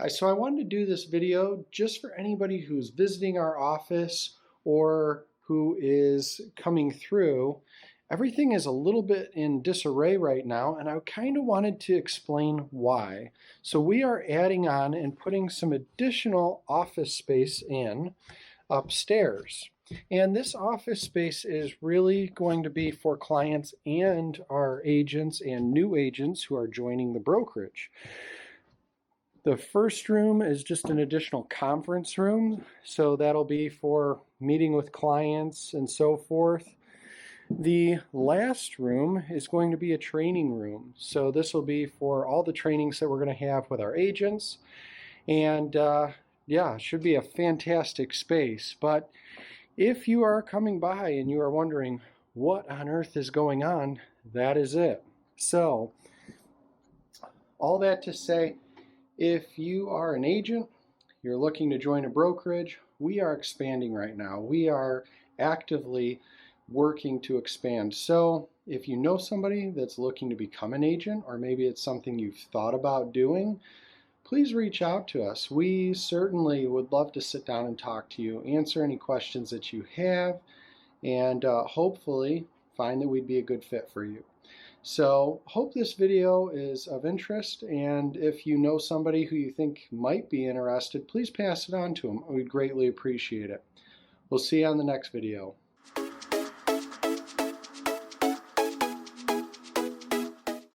So I wanted to do this video just for anybody who's visiting our office or who is coming through. Everything is a little bit in disarray right now, and I kind of wanted to explain why. So we are adding on and putting some additional office space in upstairs. And this office space is really going to be for clients and our agents and new agents who are joining the brokerage. The first room is just an additional conference room, so that'll be for meeting with clients and so forth. The last room is going to be a training room, so this will be for all the trainings that we're going to have with our agents. And yeah, it should be a fantastic space. But if you are coming by and you are wondering what on earth is going on, that is it. So all that to say, if you are an agent, you're looking to join a brokerage, we are expanding right now. We are actively working to expand. So if you know somebody that's looking to become an agent, or maybe it's something you've thought about doing, please reach out to us. We certainly would love to sit down and talk to you, answer any questions that you have, and hopefully find that we'd be a good fit for you. So hope this video is of interest, and if you know somebody who you think might be interested, please pass it on to them. We'd greatly appreciate it. We'll see you on the next video.